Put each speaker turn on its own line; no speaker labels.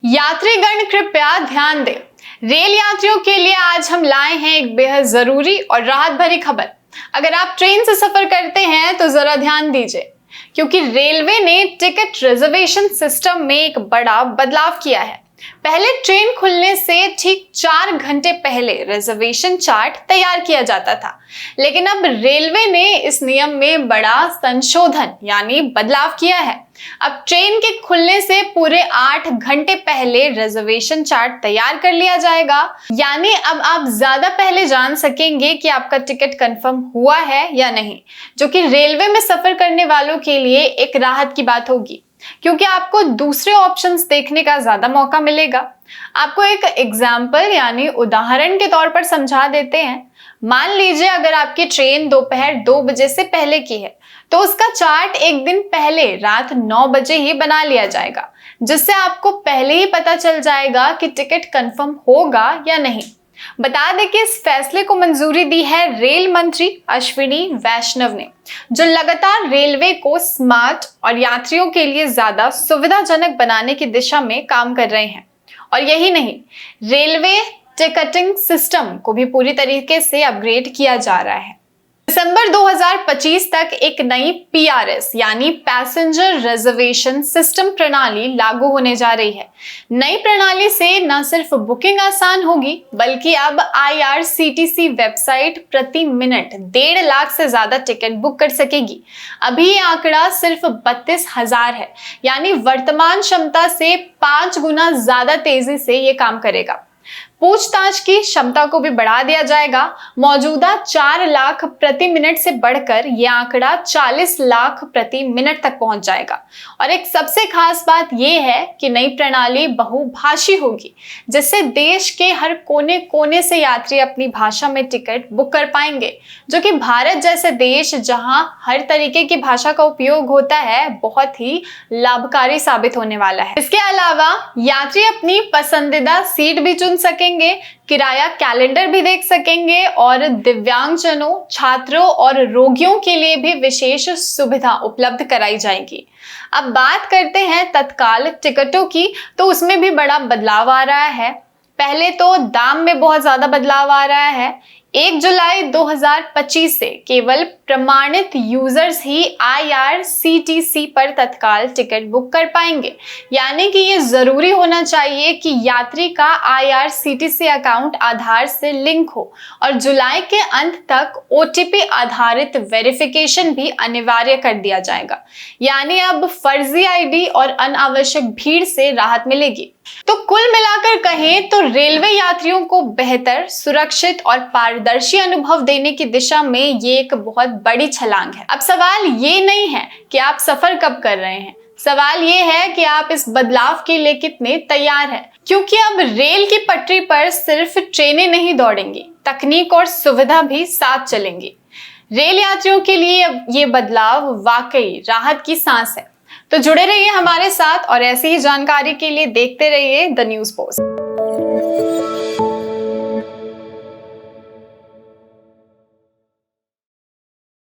यात्रीगण कृपया ध्यान दें। रेल यात्रियों के लिए आज हम लाए हैं एक बेहद जरूरी और राहत भरी खबर। अगर आप ट्रेन से सफर करते हैं तो जरा ध्यान दीजिए, क्योंकि रेलवे ने टिकट रिजर्वेशन सिस्टम में एक बड़ा बदलाव किया है। पहले ट्रेन खुलने से ठीक 4 घंटे पहले रिजर्वेशन चार्ट तैयार किया जाता था, लेकिन अब रेलवे ने इस नियम में बड़ा संशोधन यानी बदलाव किया है। अब ट्रेन के खुलने से पूरे 8 घंटे पहले रिजर्वेशन चार्ट तैयार कर लिया जाएगा, यानी अब आप ज्यादा पहले जान सकेंगे कि आपका टिकट कंफर्म हुआ है या नहीं, जो कि रेलवे में सफर करने वालों के लिए एक राहत की बात होगी, क्योंकि आपको दूसरे ऑप्शंस देखने का ज्यादा मौका मिलेगा। आपको एक एग्जाम्पल यानी उदाहरण के तौर पर समझा देते हैं। मान लीजिए अगर आपकी ट्रेन दोपहर 2 बजे से पहले की है, तो उसका चार्ट एक दिन पहले रात 9 बजे ही बना लिया जाएगा, जिससे आपको पहले ही पता चल जाएगा कि टिकट कंफर्म होगा या नहीं। बता दें कि इस फैसले को मंजूरी दी है रेल मंत्री अश्विनी वैष्णव ने, जो लगातार रेलवे को स्मार्ट और यात्रियों के लिए ज्यादा सुविधाजनक बनाने की दिशा में काम कर रहे हैं। और यही नहीं, रेलवे टिकटिंग सिस्टम को भी पूरी तरीके से अपग्रेड किया जा रहा है। दिसंबर 2025 तक एक नई PRS यानी पैसेंजर रिजर्वेशन सिस्टम प्रणाली लागू होने जा रही है। नई प्रणाली से न सिर्फ बुकिंग आसान होगी, बल्कि अब IRCTC वेबसाइट प्रति मिनट 1.5 लाख से ज्यादा टिकट बुक कर सकेगी। अभी ये आंकड़ा सिर्फ 32,000 है, यानी वर्तमान क्षमता से 5 गुना ज्यादा तेजी से ये काम करेगा। पूछताछ की क्षमता को भी बढ़ा दिया जाएगा। मौजूदा 4 लाख प्रति मिनट से बढ़कर यह आंकड़ा 40 लाख प्रति मिनट तक पहुंच जाएगा। और एक सबसे खास बात यह है कि नई प्रणाली बहुभाषी होगी, जिससे देश के हर कोने कोने से यात्री अपनी भाषा में टिकट बुक कर पाएंगे, जो कि भारत जैसे देश जहां हर तरीके की भाषा का उपयोग होता है, बहुत ही लाभकारी साबित होने वाला है। इसके अलावा यात्री अपनी पसंदीदा सीट भी चुन सकेंगे, किराया कैलेंडर भी देख सकेंगे और दिव्यांगजनों, छात्रों और रोगियों के लिए भी विशेष सुविधा उपलब्ध कराई जाएगी। अब बात करते हैं तत्काल टिकटों की, तो उसमें भी बड़ा बदलाव आ रहा है। पहले तो दाम में बहुत ज्यादा बदलाव आ रहा है। 1 जुलाई 2025 से केवल प्रमाणित यूजर्स ही IRCTC पर तत्काल टिकट बुक कर पाएंगे, यानी कि ये जरूरी होना चाहिए कि यात्री का IRCTC अकाउंट आधार से लिंक हो, और जुलाई के अंत तक OTP आधारित वेरिफिकेशन भी अनिवार्य कर दिया जाएगा। यानी अब फर्जी ID और अनावश्यक भीड़ से राहत मिलेगी। तो कुल मिलाकर कहें तो रेलवे यात्रियों को बेहतर, सुरक्षित और पारदर्शी अनुभव देने की दिशा में ये एक बहुत बड़ी छलांग है। अब सवाल ये नहीं है कि आप सफर कब कर रहे हैं, सवाल ये है कि आप इस बदलाव के लिए कितने तैयार हैं, क्योंकि अब रेल की पटरी पर सिर्फ ट्रेनें नहीं दौड़ेंगी, तकनीक और सुविधा भी साथ चलेंगी। रेल यात्रियों के लिए ये बदलाव वाकई राहत की सांस है। तो जुड़े रहिए हमारे साथ और ऐसी ही जानकारी के लिए देखते रहिए द न्यूज़ पोस्ट।